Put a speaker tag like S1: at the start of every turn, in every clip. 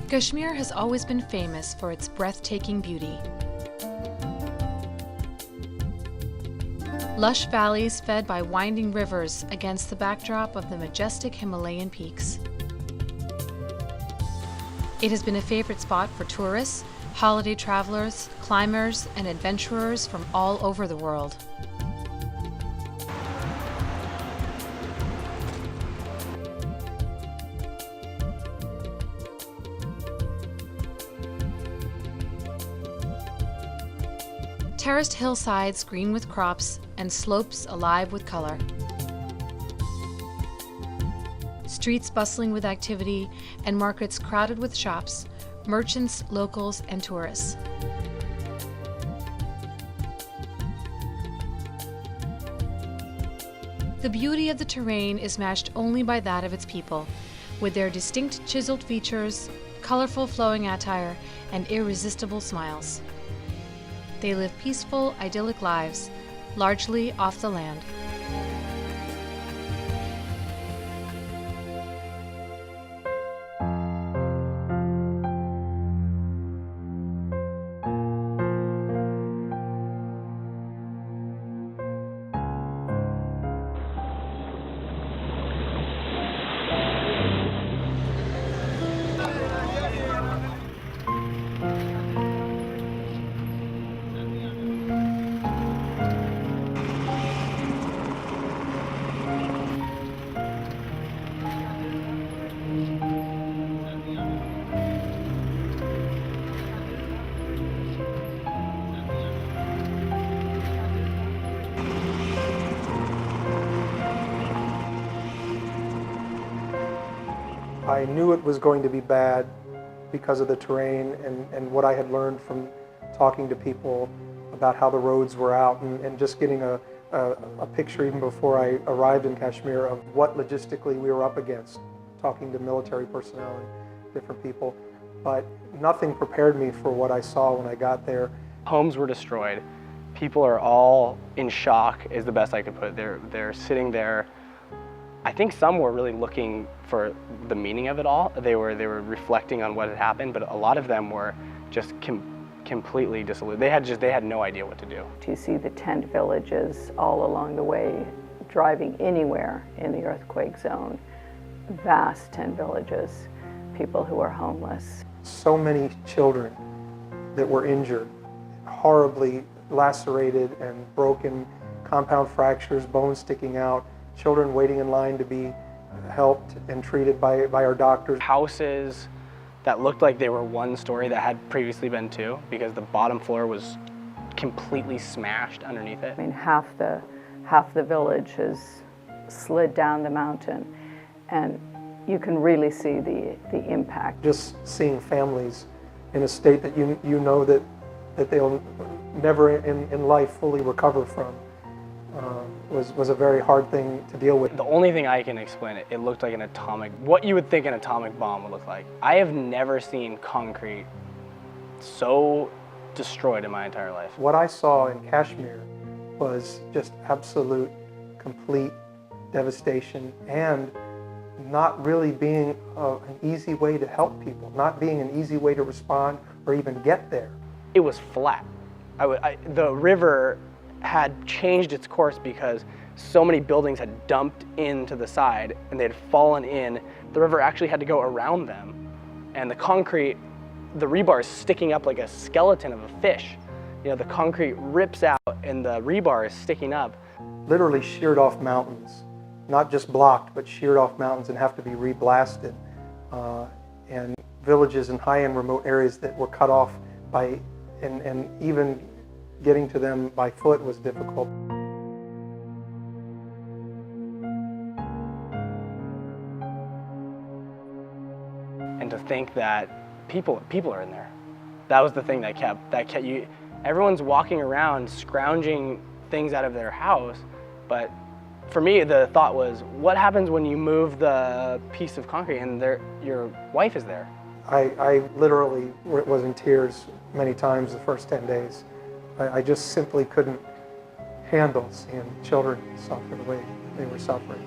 S1: Kashmir has always been famous for its breathtaking beauty. Lush valleys fed by winding rivers against the backdrop of the majestic Himalayan peaks. It has been a favorite spot for tourists, holiday travelers, climbers, and adventurers from all over the world. Terraced hillsides green with crops and slopes alive with color. Streets bustling with activity and markets crowded with shops, merchants, locals, and tourists. The beauty of the terrain is matched only by that of its people, with their distinct chiseled features, colorful flowing attire, and irresistible smiles. They live peaceful, idyllic lives, largely off the land.
S2: I knew it was going to be bad because of the terrain and what I had learned from talking to people about how the roads were out and just getting a picture even before I arrived in Kashmir of what logistically we were up against, talking to military personnel and different people. But nothing prepared me for what I saw when I got there.
S3: Homes were destroyed. People are all in shock is the best I could put it. They're sitting there. I think some were really looking for the meaning of it all. They were reflecting on what had happened, but a lot of them were just completely disillusioned. They had no idea what to do.
S4: To see the tent villages all along the way, driving anywhere in the earthquake zone, vast tent villages, people who are homeless.
S2: So many children that were injured, horribly lacerated and broken, compound fractures, bones sticking out, children waiting in line to be helped and treated by our doctors.
S3: Houses that looked like they were one story that had previously been two because the bottom floor was completely smashed underneath it.
S4: I mean, half the village has slid down the mountain, and you can really see the impact.
S2: Just seeing families in a state that you know that they'll never in life fully recover from was a very hard thing to deal with.
S3: The only thing I can explain it looked like an atomic, what you would think an atomic bomb would look like. I have never seen concrete so destroyed in my entire life.
S2: What I saw in Kashmir was just absolute, complete devastation and not really being an easy way to help people, not being an easy way to respond or even get there.
S3: It was flat. The river had changed its course because so many buildings had dumped into the side and they had fallen in. The river actually had to go around them. And the concrete, the rebar is sticking up like a skeleton of a fish. You know, the concrete rips out and the rebar is sticking up.
S2: Literally sheared off mountains, not just blocked, but sheared off mountains and have to be reblasted. And villages in high-end remote areas that were cut off by, and even getting to them by foot was difficult.
S3: And to think that people are in there. That was the thing that kept you, everyone's walking around scrounging things out of their house, but for me the thought was, what happens when you move the piece of concrete and your wife is there?
S2: I literally was in tears many times the first 10 days. I just simply couldn't handle seeing children suffer the way they were suffering.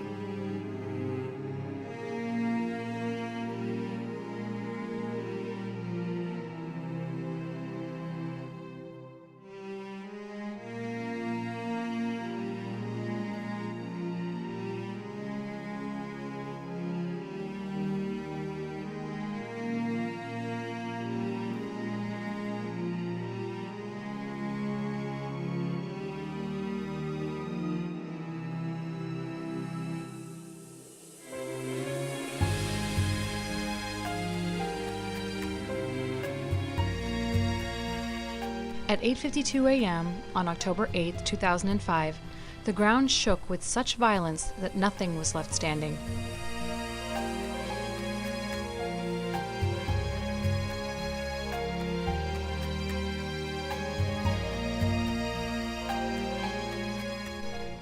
S1: At 8:52 a.m. on October 8, 2005, the ground shook with such violence that nothing was left standing.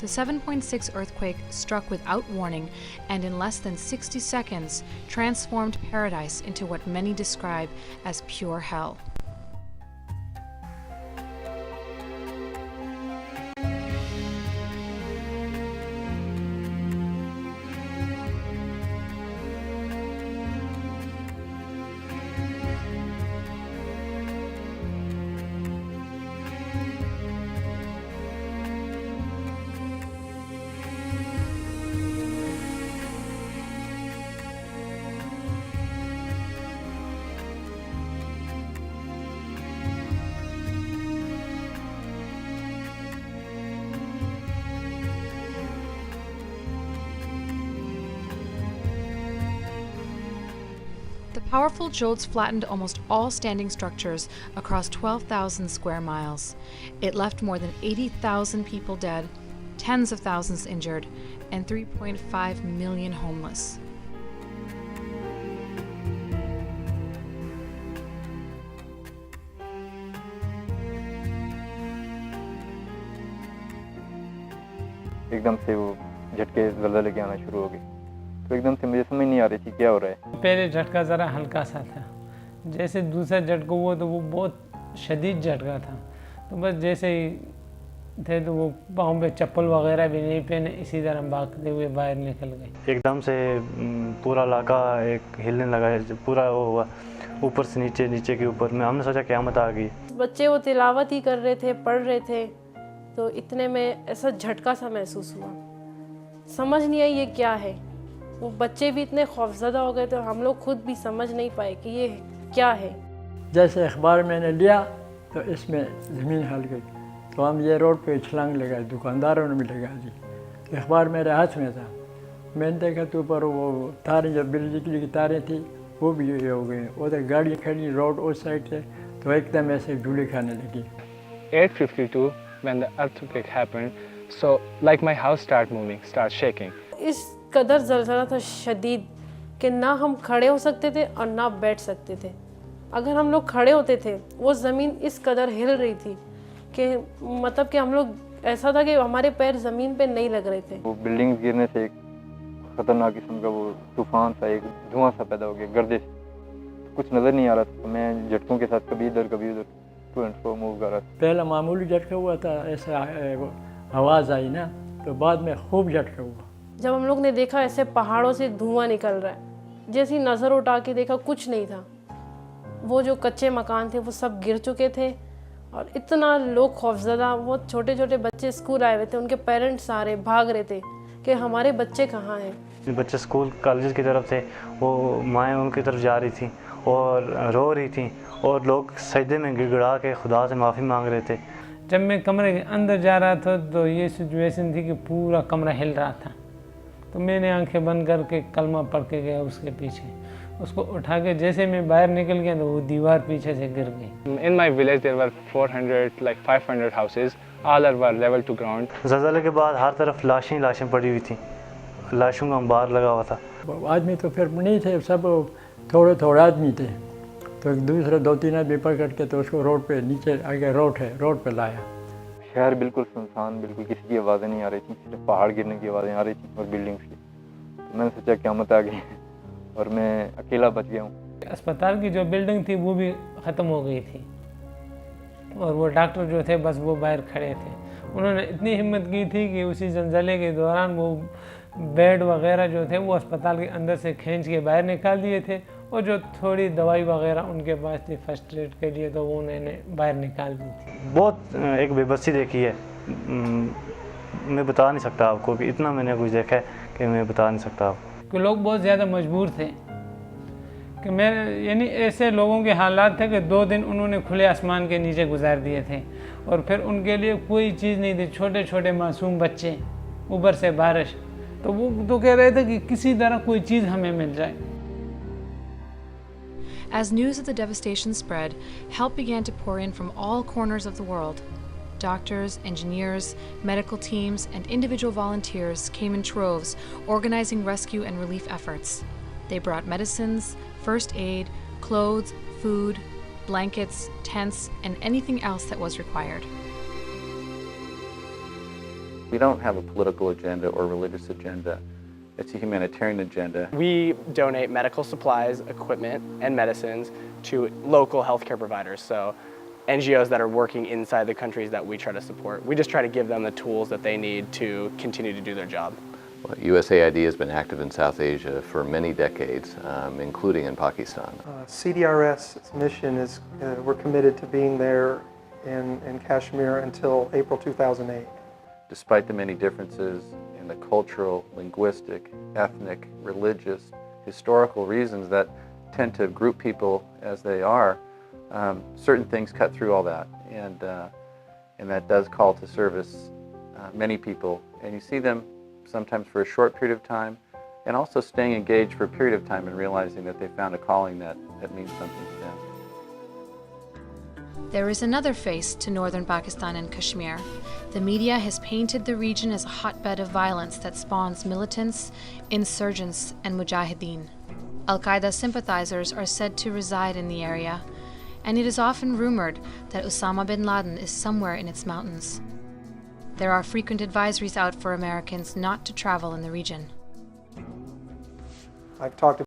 S1: The 7.6 earthquake struck without warning and in less than 60 seconds transformed paradise into what many describe as pure hell. The powerful jolts flattened almost all standing structures across 12,000 square miles. It left more than 80,000 people dead, tens of thousands injured, and 3.5 million homeless.
S5: एकदम से वो झटके ज़लज़ले के आना शुरू हो गए तो एकदम से मुझे समझ नहीं आ रही थी क्या हो रहा है।
S6: पहले झटका ज़रा हल्का सा था, जैसे दूसरा झटका हुआ तो वो बहुत शदीद झटका था। तो बस जैसे ही थे तो वो पाँव पे चप्पल वगैरह भी नहीं पहने, इसी तरह भागते हुए बाहर निकल गए।
S7: एकदम से पूरा इलाका एक हिलने लगा, पूरा वो हुआ ऊपर से नीचे, नीचे के ऊपर में। हमने सोचा क़यामत आ गई।
S8: बच्चे वो तिलावत ही कर रहे थे, पढ़ रहे थे, तो इतने में ऐसा झटका सा महसूस हुआ। समझ नहीं आई ये क्या है। वो बच्चे भी इतने खौफज़दा हो गए थे, हम लोग खुद भी समझ नहीं पाए कि ये क्या है।
S9: जैसे अखबार मैंने लिया तो इसमें ज़मीन हिल गई, तो हम ये रोड पे छलांग लगाई, दुकानदारों ने भी लगा दी। अखबार मेरे हाथ में था, मैंने देखा तो ऊपर वो तारें, जो बिजली की तारें थी वो भी ये हो गई। उधर गाड़ी खड़ी रोड उस साइड से, तो एकदम ऐसे डूले खाने लगी।
S10: 8:52 when the earthquake happened, so like my house start moving, start shaking.
S8: इस कदर ज़लज़ला था शदीद कि ना हम खड़े हो सकते थे और ना बैठ सकते थे। अगर हम लोग खड़े होते थे वो ज़मीन इस कदर हिल रही थी कि मतलब कि हम लोग ऐसा था कि हमारे पैर ज़मीन पे नहीं लग रहे थे।
S5: वो बिल्डिंग गिरने से एक ख़तरनाक किस्म का वो तूफ़ान सा, एक धुआं सा पैदा हो गया, गर्दिश, कुछ नज़र नहीं आ रहा था। तो मैं झटकों के साथ कभी इधर कभी उधर टू एंड फ्रो मूव कर रहा था।
S9: पहला मामूली झटका हुआ था, ऐसा आवाज़ आई ना, तो बाद में खूब झटका हुआ।
S8: जब हम लोग ने देखा ऐसे पहाड़ों से धुआं निकल रहा है, जैसी नज़र उठा के देखा कुछ नहीं था। वो जो कच्चे मकान थे वो सब गिर चुके थे और इतना लोग खौफज़दा, वो छोटे छोटे बच्चे स्कूल आए हुए थे, उनके पेरेंट्स सारे भाग रहे थे कि हमारे बच्चे कहाँ हैं।
S7: बच्चे स्कूल कॉलेज की तरफ थे, वो माएँ उनकी तरफ जा रही थी और रो रही थी और लोग सजदे में गिड़गिड़ा के खुदा से माफ़ी मांग रहे थे।
S6: जब मैं कमरे के अंदर जा रहा था तो ये सिचुएशन थी कि पूरा कमरा हिल रहा था, तो मैंने आंखें बंद करके कलमा पढ़ के गया उसके पीछे। उसको उठा के जैसे मैं बाहर निकल गया तो वो दीवार पीछे से गिर गई।
S10: In my village there were 400 like 500 houses, all were level to ground.
S7: ज़लज़ले के बाद हर तरफ लाशें लाशें पड़ी हुई थी, लाशों का अंबार लगा हुआ था।
S9: आदमी तो फिर नहीं थे, सब थोड़े थोड़े आदमी थे, तो एक दूसरे 2-3 आदमी पकड़ के तो उसको रोड पे, नीचे आगे रोड है, रोड पे लाया।
S5: शहर बिल्कुल सुनसान, बिल्कुल किसी की आवाज़ें नहीं आ रही थी, सिर्फ पहाड़ गिरने की आवाज़ें आ रही थी और बिल्डिंग्स की। तो मैंने सोचा क़यामत आ गई और मैं अकेला बच गया हूँ।
S6: अस्पताल की जो बिल्डिंग थी वो भी ख़त्म हो गई थी और वो डॉक्टर जो थे बस वो बाहर खड़े थे। उन्होंने इतनी हिम्मत की थी कि उसी ज़लज़ले के दौरान वो बेड वगैरह जो थे वो अस्पताल के अंदर से खींच के बाहर निकाल दिए थे और जो थोड़ी दवाई वगैरह उनके पास थी फर्स्ट एड के लिए तो वो उन्होंने बाहर निकाल दी थी।
S7: बहुत एक बेबसी देखी है, मैं बता नहीं सकता आपको कि इतना मैंने कुछ देखा है कि मैं बता नहीं सकता आपको।
S6: कि लोग बहुत ज़्यादा मजबूर थे कि मैं यानी ऐसे लोगों के हालात थे कि 2 दिन उन्होंने खुले आसमान के नीचे गुजार दिए थे और फिर उनके लिए कोई चीज़ नहीं थी। छोटे छोटे मासूम बच्चे, ऊपर से बारिश, तो वो तो कह रहे थे कि किसी तरह कोई चीज़ हमें मिल जाए।
S1: As news of the devastation spread, help began to pour in from all corners of the world. Doctors, engineers, medical teams, and individual volunteers came in troves, organizing rescue and relief efforts. They brought medicines, first aid, clothes, food, blankets, tents, and anything else that was required.
S11: We don't have a political agenda or religious agenda. It's a humanitarian agenda.
S3: We donate medical supplies, equipment, and medicines to local healthcare providers, so NGOs that are working inside the countries that we try to support. We just try to give them the tools that they need to continue to do their job.
S12: Well, USAID has been active in South Asia for many decades, including in Pakistan.
S2: CDRS's mission is we're committed to being there in Kashmir until April 2008.
S11: Despite the many differences in the cultural, linguistic, ethnic, religious, historical reasons that tend to group people as they are, certain things cut through all that, and that does call to service many people. And you see them sometimes for a short period of time, and also staying engaged for a period of time and realizing that they found a calling that means something to them.
S1: There is another face to northern Pakistan and Kashmir. The media has painted the region as a hotbed of violence that spawns militants, insurgents, and mujahideen. Al-Qaeda sympathizers are said to reside in the area, and it is often rumored that Osama bin Laden is somewhere in its mountains. There are frequent advisories out for Americans not to travel in the region.
S2: I've talked to